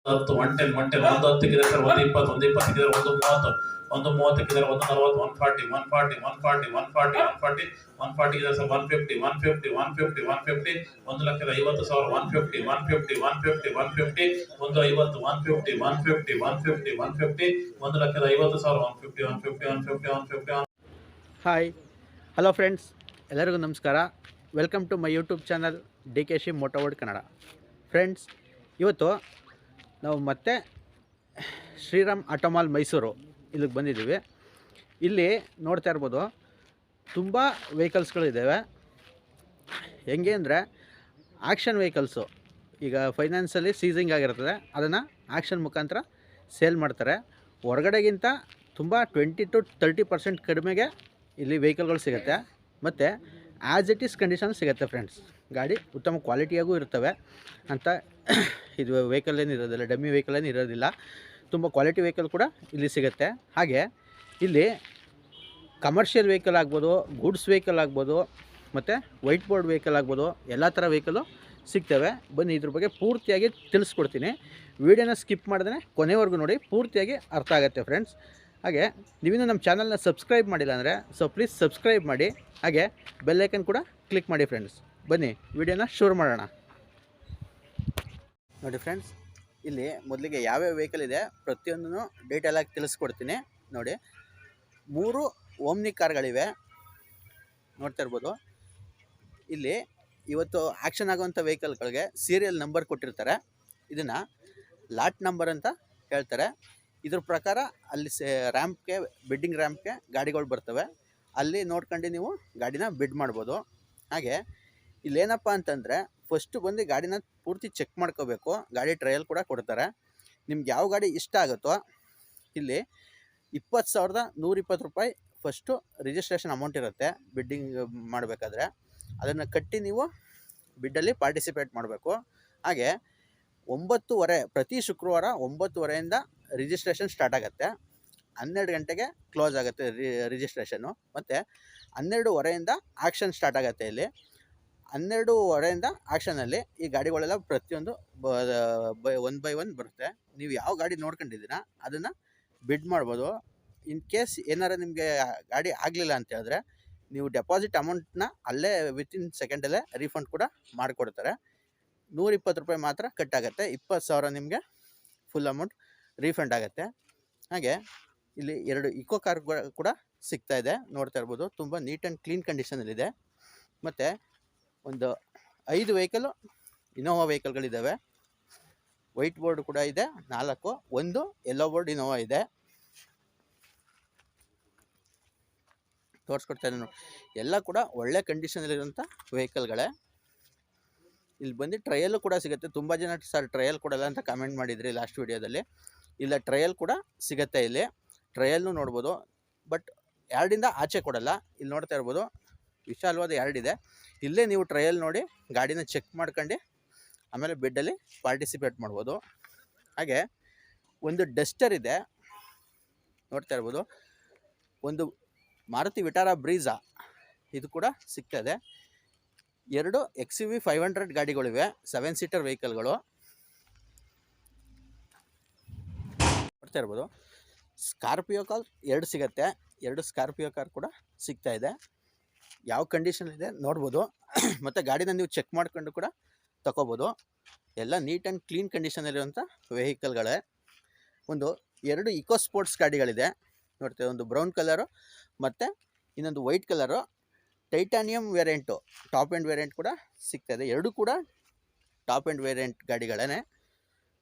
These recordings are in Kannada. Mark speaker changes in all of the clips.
Speaker 1: 10 110 110 ಒಂದು 10 ಸರ್ 120 120 ಒಂದು 30 ಒಂದು 30 ಒಂದು 40 140 140 140 140 140 ಇದೆ ಸರ್ 150 150 150 150 1,50,000 150 150 150 150 ಒಂದು 50 150 150 150 150 1,50,000 150 150 150 150.
Speaker 2: ಹಾಯ್ ಹಲೋ ಫ್ರೆಂಡ್ಸ್, ಎಲ್ಲರಿಗೂ ನಮಸ್ಕಾರ. Welcome to my YouTube channel DKC motoworld Kannada. Friends, ಇವತ್ತು ನಾವು ಮತ್ತೆ ಶ್ರೀರಾಮ್ ಆಟೋಮಾಲ್ ಮೈಸೂರು ಇಲ್ಲಿಗೆ ಬಂದಿದ್ದೀವಿ. ಇಲ್ಲಿ ನೋಡ್ತಾ ಇರ್ಬೋದು ತುಂಬ ವೆಹಿಕಲ್ಸ್ಗಳಿದ್ದಾವೆ. ಹೆಂಗೆ ಅಂದರೆ ಆ್ಯಕ್ಷನ್ ವೆಹಿಕಲ್ಸು. ಈಗ ಫೈನಾನ್ಸಲ್ಲಿ ಸೀಸಿಂಗ್ ಆಗಿರ್ತದೆ, ಅದನ್ನು ಆ್ಯಕ್ಷನ್ ಮುಖಾಂತರ ಸೇಲ್ ಮಾಡ್ತಾರೆ. ಹೊರಗಡೆಗಿಂತ ತುಂಬ 20 to 30% ಕಡಿಮೆಗೆ ಇಲ್ಲಿ ವೆಹಿಕಲ್ಗಳು ಸಿಗುತ್ತೆ. ಮತ್ತು ಆ್ಯಸ್ ಇಟ್ ಈಸ್ ಕಂಡೀಷನ್ ಸಿಗುತ್ತೆ ಫ್ರೆಂಡ್ಸ್. ಗಾಡಿ ಉತ್ತಮ ಕ್ವಾಲಿಟಿಯಾಗೂ ಇರ್ತವೆ ಅಂತ ಇದು ವೆಹಿಕಲ್ ಏನಿರೋದಿಲ್ಲ, ಡಮ್ಮಿ ವೆಹಿಕಲ್ ಏನು ಇರೋದಿಲ್ಲ. ತುಂಬ ಕ್ವಾಲಿಟಿ ವೆಹಿಕಲ್ ಕೂಡ ಇಲ್ಲಿ ಸಿಗುತ್ತೆ. ಹಾಗೆ ಇಲ್ಲಿ ಕಮರ್ಷಿಯಲ್ ವೆಹಿಕಲ್ ಆಗ್ಬೋದು, ಗೂಡ್ಸ್ ವೆಹಿಕಲ್ ಆಗ್ಬೋದು, ಮತ್ತು ವೈಟ್ ಬೋರ್ಡ್ ವೆಹಿಕಲ್ ಆಗ್ಬೋದು, ಎಲ್ಲ ಥರ ವೆಹಿಕಲು ಸಿಗ್ತವೆ. ಬನ್ನಿ ಇದ್ರ ಬಗ್ಗೆ ಪೂರ್ತಿಯಾಗಿ ತಿಳಿಸ್ಕೊಡ್ತೀನಿ. ವೀಡಿಯೋನ ಸ್ಕಿಪ್ ಮಾಡಿದ್ರೆ ಕೊನೆವರೆಗೂ ನೋಡಿ, ಪೂರ್ತಿಯಾಗಿ ಅರ್ಥ ಆಗುತ್ತೆ ಫ್ರೆಂಡ್ಸ್. ಹಾಗೆ ನೀವಿನ್ನೂ ನಮ್ಮ ಚಾನಲ್ನ ಸಬ್ಸ್ಕ್ರೈಬ್ ಮಾಡಿಲ್ಲ ಅಂದರೆ ಪ್ಲೀಸ್ ಸಬ್ಸ್ಕ್ರೈಬ್ ಮಾಡಿ. ಹಾಗೆ ಬೆಲ್ಲೈಕನ್ ಕೂಡ ಕ್ಲಿಕ್ ಮಾಡಿ ಫ್ರೆಂಡ್ಸ್. ಬನ್ನಿ ವಿಡಿಯೋನ ಶುರು ಮಾಡೋಣ. ನೋಡಿ ಫ್ರೆಂಡ್ಸ್, ಇಲ್ಲಿ ಮೊದಲಿಗೆ ಯಾವ್ಯಾವ ವೆಹಿಕಲ್ ಇದೆ ಪ್ರತಿಯೊಂದನ್ನು ಡೀಟೇಲಾಗಿ ತಿಳಿಸ್ಕೊಡ್ತೀನಿ. ನೋಡಿ, 3 ಓಮ್ನಿ ಕಾರ್ಗಳಿವೆ, ನೋಡ್ತಾ ಇರ್ಬೋದು. ಇಲ್ಲಿ ಇವತ್ತು ಆ್ಯಕ್ಷನ್ ಆಗುವಂಥ ವೆಹಿಕಲ್ಗಳಿಗೆ ಸೀರಿಯಲ್ ನಂಬರ್ ಕೊಟ್ಟಿರ್ತಾರೆ. ಇದನ್ನು ಲಾಟ್ ನಂಬರ್ ಅಂತ ಹೇಳ್ತಾರೆ. ಇದ್ರ ಪ್ರಕಾರ ಅಲ್ಲಿ ರ್ಯಾಂಪ್ಗೆ, ಬಿಡ್ಡಿಂಗ್ ರ್ಯಾಂಪ್ಗೆ ಗಾಡಿಗಳು ಬರ್ತವೆ. ಅಲ್ಲಿ ನೋಡ್ಕೊಂಡು ನೀವು ಗಾಡಿನ ಬಿಡ್ ಮಾಡ್ಬೋದು. ಹಾಗೆ ಇಲ್ಲೇನಪ್ಪ ಅಂತಂದರೆ, ಫಸ್ಟು ಬಂದು ಗಾಡಿನ ಪೂರ್ತಿ ಚೆಕ್ ಮಾಡ್ಕೋಬೇಕು. ಗಾಡಿ ಟ್ರಯಲ್ ಕೂಡ ಕೊಡ್ತಾರೆ. ನಿಮ್ಗೆ ಯಾವ ಗಾಡಿ ಇಷ್ಟ ಆಗುತ್ತೋ ಇಲ್ಲಿ 20,120 ರೂಪಾಯಿ ಫಸ್ಟು ರಿಜಿಸ್ಟ್ರೇಷನ್ ಅಮೌಂಟ್ ಇರುತ್ತೆ. ಬಿಡ್ಡಿಂಗ್ ಮಾಡಬೇಕಾದ್ರೆ ಅದನ್ನು ಕಟ್ಟಿ ನೀವು ಬಿಡ್ಡಲ್ಲಿ ಪಾರ್ಟಿಸಿಪೇಟ್ ಮಾಡಬೇಕು. ಹಾಗೆ 9:30 ಪ್ರತಿ ಶುಕ್ರವಾರ 9:30 ರಿಜಿಸ್ಟ್ರೇಷನ್ ಸ್ಟಾರ್ಟ್ ಆಗುತ್ತೆ. 12 ಗಂಟೆಗೆ ಕ್ಲೋಸ್ ಆಗುತ್ತೆ ರಿಜಿಸ್ಟ್ರೇಷನ್ನು. ಮತ್ತು 12:30 ಆ್ಯಕ್ಷನ್ ಸ್ಟಾರ್ಟ್ ಆಗುತ್ತೆ. ಇಲ್ಲಿ 12:30 ಆ್ಯಕ್ಷನಲ್ಲಿ ಈ ಗಾಡಿಗಳೆಲ್ಲ ಪ್ರತಿಯೊಂದು ಒನ್ ಬೈ ಒನ್ ಬರುತ್ತೆ. ನೀವು ಯಾವ ಗಾಡಿ ನೋಡ್ಕೊಂಡಿದ್ದೀರಾ ಅದನ್ನು ಬಿಡ್ ಮಾಡ್ಬೋದು. ಇನ್ ಕೇಸ್ ಏನಾರು ನಿಮಗೆ ಗಾಡಿ ಆಗಲಿಲ್ಲ ಅಂತ ಹೇಳಿದ್ರೆ ನೀವು ಡೆಪಾಸಿಟ್ ಅಮೌಂಟ್ನ ಅಲ್ಲೇ ವಿತಿನ್ ಸೆಕೆಂಡಲ್ಲೇ ರೀಫಂಡ್ ಕೂಡ ಮಾಡಿಕೊಡ್ತಾರೆ. 120 ರೂಪಾಯಿ ಮಾತ್ರ ಕಟ್ಟಾಗುತ್ತೆ. 20,000 ನಿಮಗೆ ಫುಲ್ ಅಮೌಂಟ್ ರೀಫಂಡ್ ಆಗುತ್ತೆ. ಹಾಗೆ ಇಲ್ಲಿ 2 ಇಕೋ ಕಾರ್ ಕೂಡ ಸಿಗ್ತಾ ಇದೆ, ನೋಡ್ತಾ ಇರ್ಬೋದು. ತುಂಬ ನೀಟ್ ಆ್ಯಂಡ್ ಕ್ಲೀನ್ ಕಂಡೀಷನಲ್ಲಿದೆ. ಮತ್ತು ಒಂದು 5 ವೆಹಿಕಲು ಇನೋವಾ ವೆಹಿಕಲ್ಗಳಿದ್ದಾವೆ. ವೈಟ್ ಬೋರ್ಡ್ ಕೂಡ ಇದೆ 4, ಒಂದು ಯೆಲ್ಲೋ ಬೋರ್ಡ್ ಇನೋವಾ ಇದೆ. ತೋರಿಸ್ಕೊಡ್ತಾರೆ ನೋಡಿ, ಎಲ್ಲ ಕೂಡ ಒಳ್ಳೆ ಕಂಡೀಷನಲ್ಲಿರೋಂಥ ವೆಹಿಕಲ್ಗಳೇ. ಇಲ್ಲಿ ಬಂದು ಟ್ರಯಲ್ಲು ಕೂಡ ಸಿಗುತ್ತೆ. ತುಂಬ ಜನ ಸರ್ ಟ್ರಯಲ್ ಕೊಡಲ್ಲ ಅಂತ ಕಮೆಂಟ್ ಮಾಡಿದ್ರಿ ಲಾಸ್ಟ್ ವೀಡಿಯೋದಲ್ಲಿ. ಇಲ್ಲ, ಟ್ರಯಲ್ ಕೂಡ ಸಿಗುತ್ತೆ. ಇಲ್ಲಿ ಟ್ರಯಲ್ನು ನೋಡ್ಬೋದು, ಬಟ್ ಯಾರ್ಡಿಂದ ಆಚೆ ಕೊಡಲ್ಲ. ಇಲ್ಲಿ ನೋಡ್ತಾ ಇರ್ಬೋದು, ವಿಶಾಲವಾದ ಯಾರ್ಡ್ ಇದೆ. ಇಲ್ಲೇ ನೀವು ಟ್ರಯಲ್ ನೋಡಿ ಗಾಡಿನ ಚೆಕ್ ಮಾಡ್ಕೊಂಡು ಆಮೇಲೆ ಬಿಡ್ಡಲ್ಲಿ ಪಾರ್ಟಿಸಿಪೇಟ್ ಮಾಡ್ಬೋದು. ಹಾಗೆ ಒಂದು ಡಸ್ಟರ್ ಇದೆ, ನೋಡ್ತಾ ಇರ್ಬೋದು. ಒಂದು ಮಾರುತಿ ವಿಟಾರಾ ಬ್ರೀಜಾ, ಇದು ಕೂಡ ಸಿಗ್ತದೆ. 2 XUV 500 ಗಾಡಿಗಳಿವೆ, 7 ಸೀಟರ್ ವೆಹಿಕಲ್ಗಳು. ನೋಡ್ತಾ ಇರ್ಬೋದು. ಸ್ಕಾರ್ಪಿಯೋ ಕಾರ್ 2 ಸಿಗುತ್ತೆ. 2 ಸ್ಕಾರ್ಪಿಯೋ ಕಾರ್ ಕೂಡ ಸಿಗ್ತಾ ಇದೆ. ಯಾವ ಕಂಡೀಷನ್ ಇದೆ ನೋಡ್ಬೋದು. ಮತ್ತು ಗಾಡಿನ ನೀವು ಚೆಕ್ ಮಾಡ್ಕೊಂಡು ಕೂಡ ತಗೋಬೋದು. ಎಲ್ಲ ನೀಟ್ ಆ್ಯಂಡ್ ಕ್ಲೀನ್ ಕಂಡೀಷನಲ್ಲಿರುವಂಥ ವೆಹಿಕಲ್ಗಳೇ. ಒಂದು 2 ಇಕೋ ಸ್ಪೋರ್ಟ್ಸ್ ಗಾಡಿಗಳಿದೆ, ನೋಡ್ತೇವೆ. ಒಂದು ಬ್ರೌನ್ ಕಲರು ಮತ್ತು ಇನ್ನೊಂದು white colour. Titanium variant, top end variant ಕೂಡ ಸಿಗ್ತಾಯಿದೆ. 2 ಕೂಡ ಟಾಪ್ ಎಂಡ್ ವೇರಿಯಂಟ್ ಗಾಡಿಗಳೇ,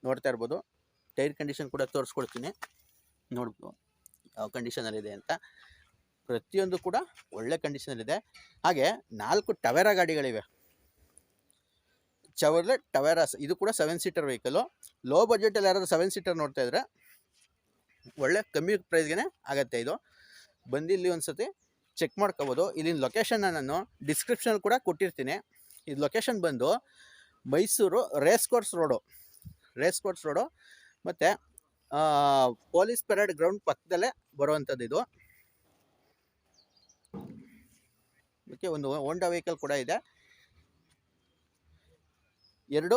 Speaker 2: ನೋಡ್ತಾ ಇರ್ಬೋದು. ಟೈರ್ ಕಂಡೀಷನ್ ಕೂಡ ತೋರಿಸ್ಕೊಡ್ತೀನಿ, ನೋಡ್ಬೋದು ಯಾವ ಕಂಡೀಷನಲ್ಲಿದೆ ಅಂತ. ಪ್ರತಿಯೊಂದು ಕೂಡ ಒಳ್ಳೆ ಕಂಡೀಷನಲ್ಲಿದೆ. ಹಾಗೆ 4 ಟವೆರಾ ಗಾಡಿಗಳಿವೆ. ಚೆವರ್ಲೆಟ್ ಟವೆರಾಸ್, ಇದು ಕೂಡ 7 ಸೀಟರ್ ವೆಹಿಕಲು. ಲೋ ಬಜೆಟಲ್ಲಿ ಯಾರಾದರೂ 7 ಸೀಟರ್ ನೋಡ್ತಾ ಇದ್ರೆ ಒಳ್ಳೆ ಕಮ್ಮಿ ಪ್ರೈಸ್ಗೆ ಆಗುತ್ತೆ. ಇದು ಬಂದು ಇಲ್ಲಿ ಒಂದು ಸತಿ ಚೆಕ್ ಮಾಡ್ಕೋಬೋದು. ಇಲ್ಲಿನ ಲೊಕೇಶನ್ನ ನಾನು ಡಿಸ್ಕ್ರಿಪ್ಷನಲ್ಲಿ ಕೂಡ ಕೊಟ್ಟಿರ್ತೀನಿ. ಇದು ಲೊಕೇಶನ್ ಬಂದು ಮೈಸೂರು ರೇಸ್ ಕೋರ್ಸ್ ರೋಡು ಮತ್ತು ಪೊಲೀಸ್ ಪೆರೇಡ್ ಗ್ರೌಂಡ್ ಪಕ್ಕದಲ್ಲೇ ಬರುವಂಥದ್ದು ಇದು. ಓಕೆ, ಒಂದು ಹೋಂಡಾ ವೆಹಿಕಲ್ ಕೂಡ ಇದೆ. 2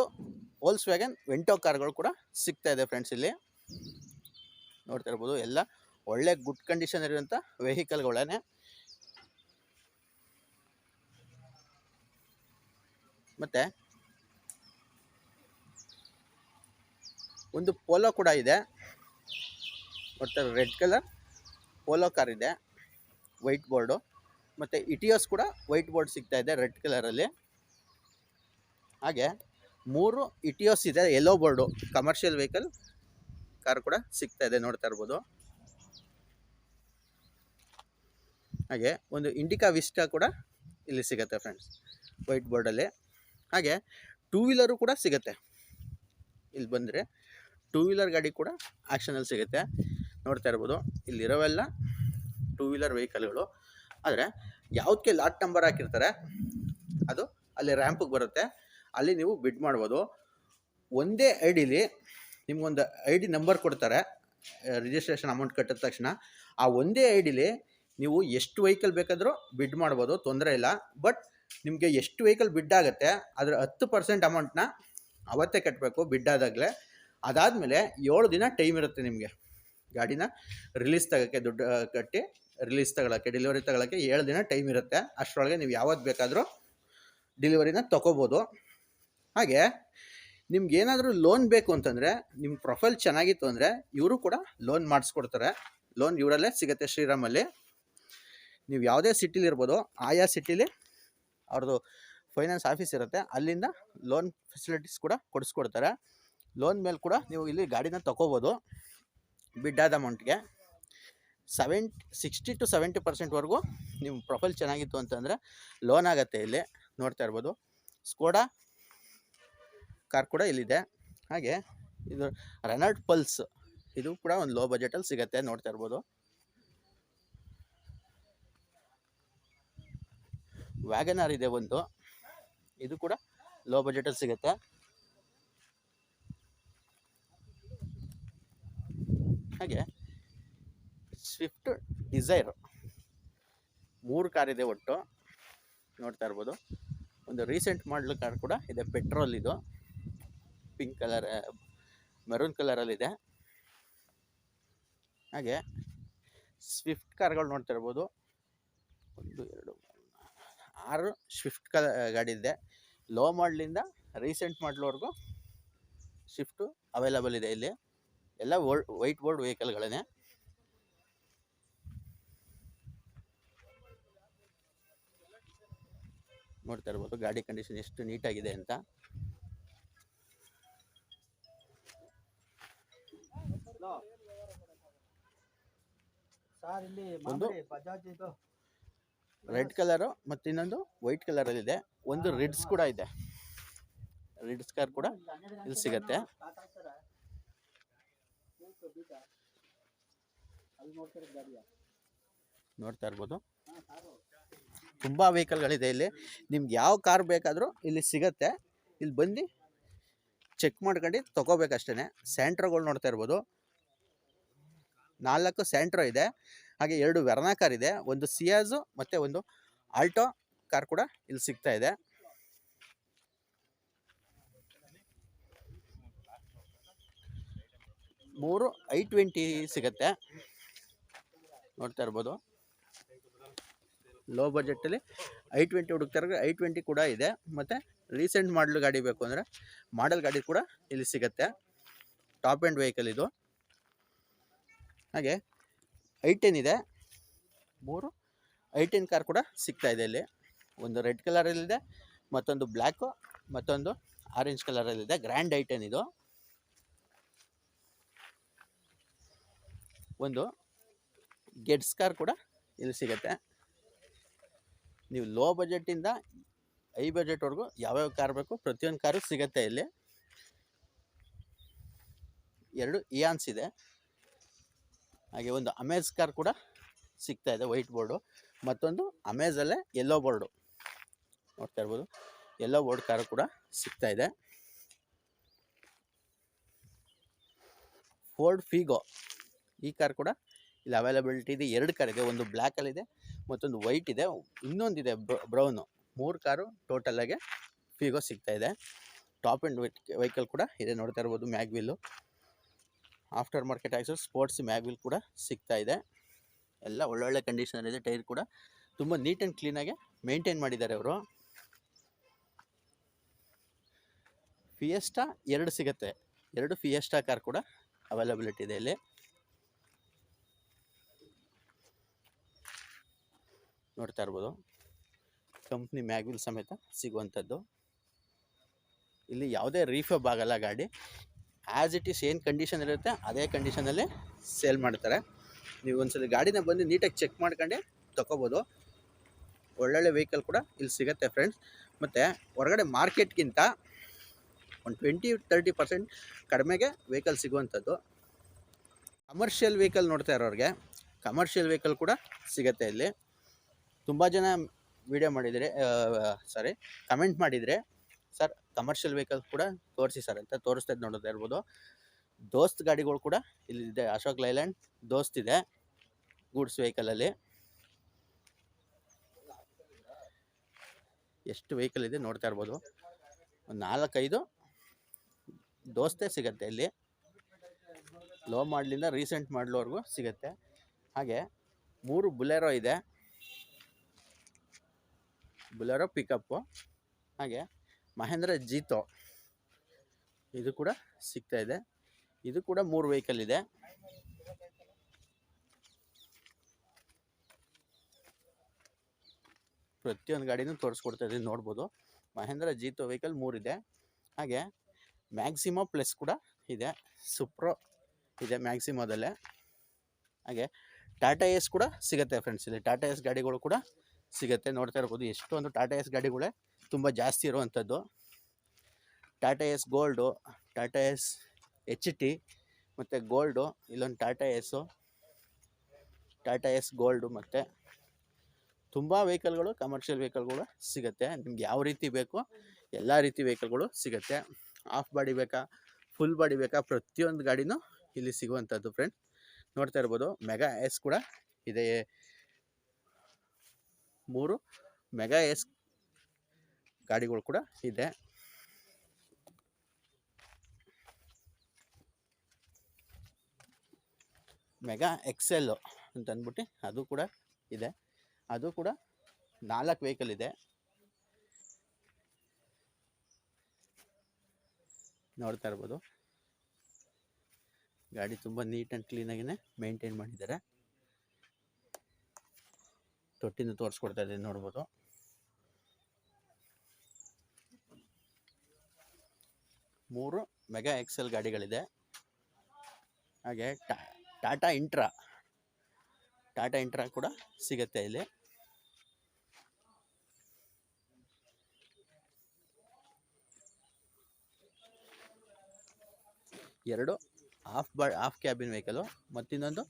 Speaker 2: ವೋಲ್ಸ್ ವ್ಯಾಗನ್ ವೆಂಟೋ ಕಾರ್ಗಳು ಕೂಡ ಸಿಗ್ತಾ ಇದೆ ಫ್ರೆಂಡ್ಸ್. ಇಲ್ಲಿ ನೋಡ್ತಾ ಇರ್ಬೋದು, ಎಲ್ಲ ಒಳ್ಳೆ ಗುಡ್ ಕಂಡೀಷನ್ ಇರುವಂಥ ವೆಹಿಕಲ್ಗಳೇ. ಮತ್ತು ಒಂದು ಪೋಲೋ ಕೂಡ ಇದೆ, ಮತ್ತು ರೆಡ್ ಕಲರ್ ಪೋಲೋ ಕಾರ್ ಇದೆ, ವೈಟ್ ಬೋರ್ಡು. ಮತ್ತು ಇಟಿಯೋಸ್ ಕೂಡ ವೈಟ್ ಬೋರ್ಡ್ ಸಿಗ್ತಾ ಇದೆ ರೆಡ್ ಕಲರಲ್ಲಿ. ಹಾಗೆ 3 ಇಟಿಯೋಸ್ ಇದೆ yellow board, commercial vehicle car ಕೂಡ ಸಿಗ್ತಾ ಇದೆ, ನೋಡ್ತಾ ಇರ್ಬೋದು. ಹಾಗೆ ಒಂದು ಇಂಡಿಕಾ ವಿಸ್ಟಾ ಕೂಡ ಇಲ್ಲಿ ಸಿಗುತ್ತೆ ಫ್ರೆಂಡ್ಸ್, ವೈಟ್ ಬೋರ್ಡಲ್ಲಿ. ಹಾಗೆ 2 ವೀಲರು ಕೂಡ ಸಿಗುತ್ತೆ. ಇಲ್ಲಿ ಬಂದರೆ 2 ವೀಲರ್ ಗಾಡಿ ಕೂಡ ಆ್ಯಕ್ಷನಲ್ಲಿ ಸಿಗುತ್ತೆ, ನೋಡ್ತಾ ಇರ್ಬೋದು. ಇಲ್ಲಿರೋವೆಲ್ಲ 2 ವೀಲರ್ ವೆಹಿಕಲ್ಗಳು. ಆದರೆ ಯಾವುದಕ್ಕೆ ಲಾಟ್ ನಂಬರ್ ಹಾಕಿರ್ತಾರೆ ಅದು ಅಲ್ಲಿ ರ್ಯಾಂಪಿಗೆ ಬರುತ್ತೆ, ಅಲ್ಲಿ ನೀವು ಬಿಡ್ ಮಾಡ್ಬೋದು. ಒಂದೇ ಐ ಡಿಲಿ ನಿಮ್ಗೊಂದು ಐ ಡಿ ನಂಬರ್ ಕೊಡ್ತಾರೆ, ರಿಜಿಸ್ಟ್ರೇಷನ್ ಅಮೌಂಟ್ ಕಟ್ಟಿದ ತಕ್ಷಣ. ಆ ಒಂದೇ ಐ ಡಿಲಿ ನೀವು ಎಷ್ಟು ವೆಹಿಕಲ್ ಬೇಕಾದರೂ ಬಿಡ್ ಮಾಡ್ಬೋದು, ತೊಂದರೆ ಇಲ್ಲ. ಬಟ್ ನಿಮಗೆ ಎಷ್ಟು ವೆಹಿಕಲ್ ಬಿಡ್ ಆಗುತ್ತೆ ಅದರ 10% ಅಮೌಂಟ್ನ ಅವತ್ತೇ ಕಟ್ಟಬೇಕು ಬಿಡ್ ಆದಾಗಲೇ. ಅದಾದಮೇಲೆ 7 ದಿನ ಟೈಮ್ ಇರುತ್ತೆ ನಿಮಗೆ ಗಾಡಿನ ರಿಲೀಸ್ ತಗೋಕ್ಕೆ, ದುಡ್ಡು ಕಟ್ಟಿ ರಿಲೀಸ್ ತಗೊಳ್ಳೋಕ್ಕೆ, ಡೆಲಿವರಿ ತಗೊಳ್ಳೋಕ್ಕೆ 7 ದಿನ ಟೈಮ್ ಇರುತ್ತೆ. ಅಷ್ಟರೊಳಗೆ ನೀವು ಯಾವತ್ತು ಬೇಕಾದರೂ ಡೆಲಿವರಿನ ತೊಗೋಬೋದು. ಹಾಗೆ ನಿಮ್ಗೆ ಏನಾದರೂ ಲೋನ್ ಬೇಕು ಅಂತಂದರೆ, ನಿಮ್ಮ ಪ್ರೊಫೈಲ್ ಚೆನ್ನಾಗಿತ್ತು ಅಂದರೆ ಇವರು ಕೂಡ ಲೋನ್ ಮಾಡಿಸ್ಕೊಡ್ತಾರೆ. ಲೋನ್ ಇವರಲ್ಲೇ ಸಿಗುತ್ತೆ ಶ್ರೀರಾಮಲ್ಲಿ. ನೀವು ಯಾವುದೇ ಸಿಟಿಲಿ ಇರ್ಬೋದು, ಆಯಾ ಸಿಟಿಲಿ ಅವ್ರದ್ದು ಫೈನಾನ್ಸ್ ಆಫೀಸ್ ಇರುತ್ತೆ, ಅಲ್ಲಿಂದ ಲೋನ್ ಫೆಸಿಲಿಟೀಸ್ ಕೂಡ ಕೊಡಿಸ್ಕೊಡ್ತಾರೆ. ಲೋನ್ ಮೇಲೆ ಕೂಡ ನೀವು ಇಲ್ಲಿ ಗಾಡಿನ ತೊಗೋಬೋದು ಬಿಡ್ಡಾದ ಅಮೌಂಟ್ಗೆ. 60 to 70% ನಿಮ್ಮ ಪ್ರೊಫೈಲ್ ಚೆನ್ನಾಗಿತ್ತು ಅಂತಂದರೆ ಲೋನ್ ಆಗುತ್ತೆ. ಇಲ್ಲಿ ನೋಡ್ತಾ ಇರ್ಬೋದು, ಸ್ಕೋಡಾ ಕಾರ್ ಕೂಡ ಇಲ್ಲಿದೆ. ಹಾಗೆ ಇದು ರೆನಾಲ್ಟ್ ಪಲ್ಸ್, ಇದು ಕೂಡ ಒಂದು ಲೋ ಬಜೆಟಲ್ಲಿ ಸಿಗುತ್ತೆ, ನೋಡ್ತಾ ಇರ್ಬೋದು. ವ್ಯಾಗನಾರ್ ಇದೆ ಒಂದು, ಇದು ಕೂಡ ಲೋ ಬಜೆಟಲ್ಲಿ ಸಿಗುತ್ತೆ. ಹಾಗೆ ಸ್ವಿಫ್ಟ್ ಡಿಸೈರ್ 3 ಕಾರ್ ಇದೆ ಒಟ್ಟು, ನೋಡ್ತಾ ಇರ್ಬೋದು. ಒಂದು ರೀಸೆಂಟ್ ಮಾಡಲ್ ಕಾರ್ ಕೂಡ ಇದೆ, ಪೆಟ್ರೋಲ್. ಇದು ಪಿಂಕ್ ಕಲರ್, ಮೆರೂನ್ ಕಲರಲ್ಲಿದೆ. ಹಾಗೆ ಸ್ವಿಫ್ಟ್ ಕಾರ್ಗಳು ನೋಡ್ತಾ ಇರ್ಬೋದು, 1 2 3 6 ಸ್ವಿಫ್ಟ್ ಗಾಡಿ ಇದೆ. ಲೋ ಮಾಡಲಿಂದ ರೀಸೆಂಟ್ ಮಾಡಲ್ವರೆಗೂ ಸ್ವಿಫ್ಟು ಅವೈಲಬಲ್ ಇದೆ ಇಲ್ಲಿ. ಎಲ್ಲ ವೈಟ್ ಬೋರ್ಡ್ ವೆಹಿಕಲ್ಗಳೇ. ನೋಡ್ತಾ ಇರ್ಬೋದು ಗಾಡಿ ಕಂಡೀಷನ್ ಎಷ್ಟು ನೀಟಾಗಿದೆ ಅಂತ. ಒಂದು ರೆಡ್ ಕಲರು ಮತ್ತು ಇನ್ನೊಂದು ವೈಟ್ ಕಲರಲ್ಲಿದೆ. ಒಂದು ರಿಡ್ಸ್ ಕೂಡ ಇದೆ, ರಿಡ್ಸ್ ಕಾರ್ ಕೂಡ ಇಲ್ಲಿ ಸಿಗತ್ತೆ. ನೋಡ್ತಾ ಇರ್ಬೋದು, ತುಂಬ ವೆಹಿಕಲ್ಗಳಿದೆ ಇಲ್ಲಿ. ನಿಮ್ಗೆ ಯಾವ ಕಾರ್ ಬೇಕಾದರೂ ಇಲ್ಲಿ ಸಿಗತ್ತೆ. ಇಲ್ಲಿ ಬಂದು ಚೆಕ್ ಮಾಡ್ಕೊಂಡು ತೊಗೋಬೇಕಷ್ಟೇ. ಸ್ಯಾಂಟ್ರೋಗಳು ನೋಡ್ತಾ ಇರ್ಬೋದು, 4 ಸ್ಯಾಂಟ್ರೋ ಇದೆ. ಹಾಗೆ 2 ವೆರ್ನಾ ಕಾರ್ ಇದೆ, ಒಂದು ಸಿಯಾಜು ಮತ್ತು ಒಂದು ಆಲ್ಟೋ ಕಾರ್ ಕೂಡ ಇಲ್ಲಿ ಸಿಗ್ತಾ ಇದೆ. ಮೂರು i20 ಸಿಗುತ್ತೆ, ನೋಡ್ತಾ ಇರ್ಬೋದು. ಲೋ ಬಜೆಟಲ್ಲಿ i20 ಹುಡುಕ್ತಾರೆ, i20 ಕೂಡ ಇದೆ. ಮತ್ತು ರೀಸೆಂಟ್ ಮಾಡಲ್ ಗಾಡಿ ಬೇಕು ಅಂದರೆ ಮಾಡಲ್ ಗಾಡಿ ಕೂಡ ಇಲ್ಲಿ ಸಿಗುತ್ತೆ, ಟಾಪ್ ಎಂಡ್ ವೆಹಿಕಲ್ ಇದು. ಹಾಗೆ i10 ಇದೆ, 3 i10 ಕಾರ್ ಕೂಡ ಸಿಗ್ತಾ ಇದೆ ಇಲ್ಲಿ. ಒಂದು ರೆಡ್ ಕಲರಲ್ಲಿದೆ, ಮತ್ತೊಂದು ಬ್ಲ್ಯಾಕು, ಮತ್ತೊಂದು ಆರೆಂಜ್ ಕಲರಲ್ಲಿದೆ. ಗ್ರ್ಯಾಂಡ್ i10 ಇದು. ಒಂದು ಗೆಟ್ಸ್ ಕಾರ್ ಕೂಡ ಇಲ್ಲಿ ಸಿಗುತ್ತೆ. ನೀವು ಲೋ ಬಜೆಟಿಂದ ಹೈ ಬಜೆಟ್ವರೆಗೂ ಯಾವ್ಯಾವ ಕಾರ್ ಬೇಕು ಪ್ರತಿಯೊಂದು ಕಾರು ಸಿಗುತ್ತೆ ಇಲ್ಲಿ. 2 ಇಯಾನ್ಸ್ ಇದೆ. ಹಾಗೆ ಒಂದು ಅಮೇಜ್ ಕಾರ್ ಕೂಡ ಸಿಗ್ತಾ ಇದೆ, ವೈಟ್ ಬೋರ್ಡು. ಮತ್ತೊಂದು ಅಮೇಜಲ್ಲೇ ಯೆಲ್ಲೋ ಬೋರ್ಡು, ನೋಡ್ತಾ ಇರ್ಬೋದು. ಯೆಲ್ಲೋ ಬೋರ್ಡ್ ಕಾರು ಕೂಡ ಸಿಗ್ತಾ ಇದೆ. ಫೋರ್ಡ್ ಫೀಗೋ ಈ ಕಾರ್ ಕೂಡ ಇಲ್ಲಿ ಅವೈಲಬಿಲಿಟಿ ಇದೆ. 2 ಕಾರ್ ಇದೆ, ಒಂದು ಬ್ಲ್ಯಾಕಲ್ಲಿದೆ, ಮತ್ತೊಂದು ವೈಟ್ ಇದೆ, ಇನ್ನೊಂದಿದೆ ಬ್ರೌನು. 3 ಕಾರು ಟೋಟಲಾಗಿ ಫೀಗೋ ಸಿಗ್ತಾ ಇದೆ. ಟಾಪ್ ಎಂಡ್ ವೆಹಿಕಲ್ ಕೂಡ ಇದೆ, ನೋಡ್ತಾ ಇರ್ಬೋದು. Mag wheel aftermarket accessories sports mag wheel ಕೂಡ ಸಿಗ್ತಾ ಇದೆ. ಎಲ್ಲ ಒಳ್ಳೊಳ್ಳೆ ಕಂಡೀಷನ್ ಇದೆ. ಟೈರ್ ಕೂಡ ತುಂಬ ನೀಟ್ ಆ್ಯಂಡ್ ಕ್ಲೀನಾಗಿ ಮೇಂಟೈನ್ ಮಾಡಿದ್ದಾರೆ ಅವರು. ಫಿಯೆಸ್ಟಾ 2 ಸಿಗುತ್ತೆ, 2 ಫಿಯೆಸ್ಟಾ ಕಾರ್ ಕೂಡ ಅವೈಲಬಿಲಿಟಿ ಇದೆ ಇಲ್ಲಿ. ನೋಡ್ತಾ ಇರ್ಬೋದು, ಕಂಪ್ನಿ ಮ್ಯಾಗ್ವಿಲ್ ಸಮೇತ ಸಿಗುವಂಥದ್ದು. ಇಲ್ಲಿ ಯಾವುದೇ ರೀಫಬ್ ಆಗಲ್ಲ ಗಾಡಿ. ಆ್ಯಸ್ ಇಟ್ ಈಸ್ ಏನು ಕಂಡೀಷನ್ ಇರುತ್ತೆ ಅದೇ ಕಂಡೀಷನಲ್ಲಿ ಸೇಲ್ ಮಾಡ್ತಾರೆ. ನೀವು ಒಂದ್ಸಲ ಗಾಡಿನ ಬಂದು ನೀಟಾಗಿ ಚೆಕ್ ಮಾಡ್ಕೊಂಡು ತೊಗೋಬೋದು. ಒಳ್ಳೊಳ್ಳೆ ವೆಹಿಕಲ್ ಕೂಡ ಇಲ್ಲಿ ಸಿಗುತ್ತೆ ಫ್ರೆಂಡ್ಸ್. ಮತ್ತು ಹೊರಗಡೆ ಮಾರ್ಕೆಟ್ಗಿಂತ ಒಂದು 20-30% ಕಡಿಮೆಗೆ ವೆಹಿಕಲ್ ಸಿಗುವಂಥದ್ದು. ಕಮರ್ಷಿಯಲ್ ವೆಹಿಕಲ್ ನೋಡ್ತಾ ಇರೋರಿಗೆ ಕಮರ್ಷಿಯಲ್ ವೆಹಿಕಲ್ ಕೂಡ ಸಿಗುತ್ತೆ ಇಲ್ಲಿ. ತುಂಬ ಜನ ವಿಡಿಯೋ ಮಾಡಿದರೆ ಕಮೆಂಟ್ ಮಾಡಿದರೆ, ಸರ್ ಕಮರ್ಷಿಯಲ್ ವೆಹಿಕಲ್ ಕೂಡ ತೋರಿಸಿ ಸರ್ ಅಂತ. ತೋರಿಸ್ತಾ ನೋಡ್ತಾ ಇರ್ಬೋದು. ದೋಸ್ತ್ ಗಾಡಿಗಳು ಕೂಡ ಇಲ್ಲಿದೆ. ಅಶೋಕ್ ಲೈಲ್ಯಾಂಡ್ ದೋಸ್ತ್ ಇದೆ ಗೂಡ್ಸ್ ವೆಹಿಕಲಲ್ಲಿ. ಎಷ್ಟು ವೆಹಿಕಲ್ ಇದೆ ನೋಡ್ತಾ ಇರ್ಬೋದು. ಒಂದು 4-5 ದೋಸ್ತೇ ಸಿಗುತ್ತೆ ಇಲ್ಲಿ. ಲೋ ಮಾಡಲಿಂದ ರೀಸೆಂಟ್ ಮಾಡಲವರೆಗೂ ಸಿಗುತ್ತೆ. ಹಾಗೆ 3 ಬುಲೆರೋ ಇದೆ, ಬುಲೆರೋ ಪಿಕಪ್ಪು. ಹಾಗೆ ಮಹೇಂದ್ರ ಜೀತೋ ಇದು ಕೂಡ ಸಿಗ್ತಾ ಇದೆ. ಇದು ಕೂಡ 3 ವೆಹಿಕಲ್ ಇದೆ. ಪ್ರತಿಯೊಂದು ಗಾಡಿನೂ ತೋರಿಸ್ಕೊಡ್ತಾ ಇದ್ದೀನಿ, ನೋಡ್ಬೋದು. ಮಹೇಂದ್ರ ಜೀತೋ ವೆಹಿಕಲ್ 3 ಇದೆ. ಹಾಗೆ ಮ್ಯಾಕ್ಸಿಮೋ ಪ್ಲಸ್ ಕೂಡ ಇದೆ, ಸುಪ್ರೋ ಇದೆ ಮ್ಯಾಕ್ಸಿಮೋದಲ್ಲೇ. ಹಾಗೆ ಟಾಟಾ ಎಸ್ ಕೂಡ ಸಿಗುತ್ತೆ ಫ್ರೆಂಡ್ಸ್. ಇಲ್ಲಿ ಟಾಟಾ ಎಸ್ ಗಾಡಿಗಳು ಕೂಡ ಸಿಗುತ್ತೆ. ನೋಡ್ತಾ ಇರ್ಬೋದು, ಎಷ್ಟೊಂದು ಟಾಟಾ ಎಸ್ ಗಾಡಿಗಳೇ ತುಂಬ ಜಾಸ್ತಿ ಇರುವಂಥದ್ದು. Tata ace gold, Tata ace HT ಮತ್ತು ಗೋಲ್ಡು. ಇಲ್ಲೊಂದು ಟಾಟಾ ಎಸ್ ಗೋಲ್ಡು ಮತ್ತು ತುಂಬ ವೆಹಿಕಲ್ಗಳು ಕಮರ್ಷಿಯಲ್ ವೆಹಿಕಲ್ಗಳು ಸಿಗುತ್ತೆ. ನಿಮ್ಗೆ ಯಾವ ರೀತಿ ಬೇಕೋ ಎಲ್ಲ ರೀತಿ ವೆಹಿಕಲ್ಗಳು ಸಿಗುತ್ತೆ. ಆಫ್ ಬಾಡಿ ಬೇಕಾ, ಫುಲ್ ಬಾಡಿ ಬೇಕಾ, ಪ್ರತಿಯೊಂದು ಗಾಡಿನೂ ಇಲ್ಲಿ ಸಿಗುವಂಥದ್ದು ಫ್ರೆಂಡ್. ನೋಡ್ತಾ ಇರ್ಬೋದು, ಮೆಗಾ ಎಸ್ ಕೂಡ ಇದೆ. 3 ಮೆಗಾ ಎಸ್ ಗಾಡಿಗಳು ಕೂಡ ಇದೆ. ಮೆಗಾ XL ಅಂತ ಅಂದ್ಬಿಟ್ಟು ಅದು ಕೂಡ ಇದೆ. ಅದು ಕೂಡ 4 ವೆಹಿಕಲ್ ಇದೆ. ನೋಡ್ತಾ ಇರ್ಬೋದು, ಗಾಡಿ ತುಂಬ ನೀಟ್ ಆ್ಯಂಡ್ ಕ್ಲೀನಾಗಿಯೇ ಮೇಂಟೈನ್ ಮಾಡಿದ್ದಾರೆ. ತೊಟ್ಟಿನ ತೋರಿಸ್ಕೊಡ್ತಾ ಇದ್ದೀನಿ, ನೋಡ್ಬೋದು. ಮೂರು ಮೆಗಾ XL ಗಾಡಿಗಳಿದೆ. ಹಾಗೆ ಟಾಟಾ ಇಂಟ್ರಾ ಕೂಡ ಸಿಗುತ್ತೆ ಇಲ್ಲಿ. ಎರಡು ಹಾಫ್ ಕ್ಯಾಬಿನ್ ವೆಹಿಕಲು ಮತ್ತಿನ್ನೊಂದು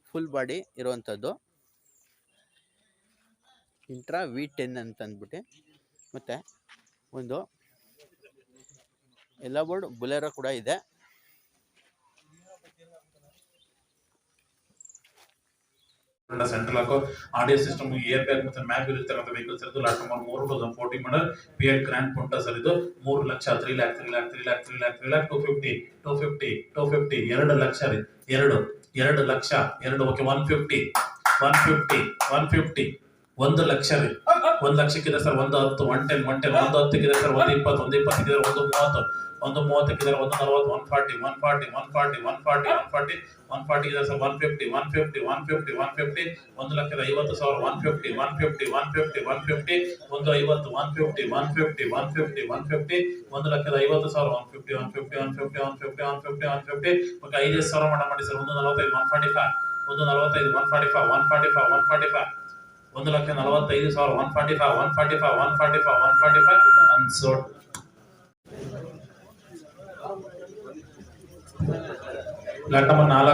Speaker 2: ಫುಲ್ ಬಾಡಿ ಇರುವಂಥದ್ದು ಇಂಟ್ರಾ V10 ಅಂತ ಅಂದ್ಬಿಟ್ಟು. ಮತ್ತು ಒಂದು ಎಲ್ಲ ಬೋರ್ಡ್ ಬುಲೆರೋ ಕೂಡ ಇದೆ.
Speaker 1: Central lock, audio system, air bag ಮತ್ತು ಮ್ಯಾಗ್ ಇರ್ತಕ್ಕಂಥ ವೆಹಿಕಲ್ಸ್ ಇರೋದು. ಲಾಟ್ ನಂಬರ್ 2014 ಮಾಡಲ್ Fiat ಗ್ರ್ಯಾಂಡ್ ಪುಂಟ ಸರ್. ಇದು 3 lakh 3 lakh 3 lakh 3 lakh 3 lakh 3 lakh 250 2 lakh ರೀ. 2 ಲಕ್ಷ 2 ಓಕೆ 150 1 ಲಕ್ಷ ರೀ. 1 ಲಕ್ಷಕ್ಕಿದೆ ಸರ್ 110 110 110 110 ಸರ್ 120 120 130 130 140 140 140 140 140 140 ಇದೆ ಸರ್ 150 150 150 150 1,50,000 150 150 150 150 150 150 150 150 150 1,50,000 150 150 150 150 150 150 ಓಕೆ 5,000 ಮಾಡಿ sir 145 145 145 145 145 145 1,45,000 145 145 145 145 unsold. Lot number 4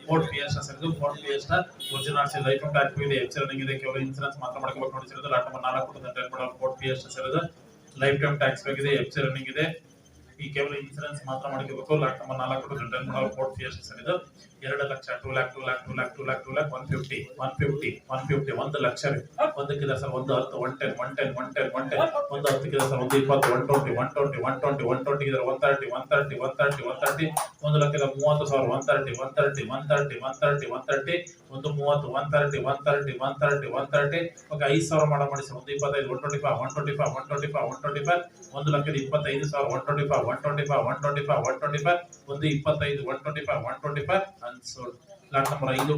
Speaker 1: Ford Fiesta sir. ಇದು Ford Fiesta original sir. Life tax ಇದೆ, ಎಕ್ಸ್ ರನ್ನಿಂಗ್ ಇದೆ, ಕೇವಲ ಇನ್ಶೂರೆನ್ಸ್ ಮಾತ್ರ ಮಾಡ್ಕೋಬೇಕು ನೋಡಿ ಸರ್. ಇದು lot number 4 Ford Fiesta sir. ಇದು ಲೈಫ್ ಟೈಮ್ ಟ್ಯಾಕ್ಸ್ ಆಗಿದೆ, ಎಕ್ಸ್ ರನ್ನಿಂಗ್ ಇದೆ, ಈ ಕೇವಲ ಇನ್ಸೂರೆನ್ಸ್ ಮಾತ್ರ ಮಾಡ್ಕೋಬೇಕು. ಲಾಟ್ ನಂಬರ್ 4 ರಿಟರ್ನ್ ಮಾಡೋ ಕೋಡ್ ಫಿಯರ್ಸ್ ಸರ್ ಇದು 2 ಲಕ್ಷ 2 ಲ್ಯಾಕ್ 2 ಲ್ಯಾಕ್ 2 ಲ್ಯಾಕ್ 2 ಲ್ಯಾಕ್ 2 ಲ್ಯಾಕ್ 150 150 150 1 ಲಕ್ಷ ರೀ. ಒಂದಕ್ಕಿದೆ ಸರ್ 1 10 110 110 110 110 ಒಂದು ಹತ್ತಕ್ಕಿದೆ ಸರ್ 1 20 120 120 120 120 ಇದ್ರೆ 130 130 130 130 1 ಲಕ್ಷದ 30,000 130 130 130 130 130 ಒಂದು 30 130 130 130 130 ಓಕೆ 5,000 ಮಾಡಿ ಸರ್ 1 25 125 125 125 125 1 ಲಕ್ಷದ 25,000 125 125 125 125 ಒಂದು 25 125 125 ಅನ್ಸೋಲ್ಡ್. Lot number 5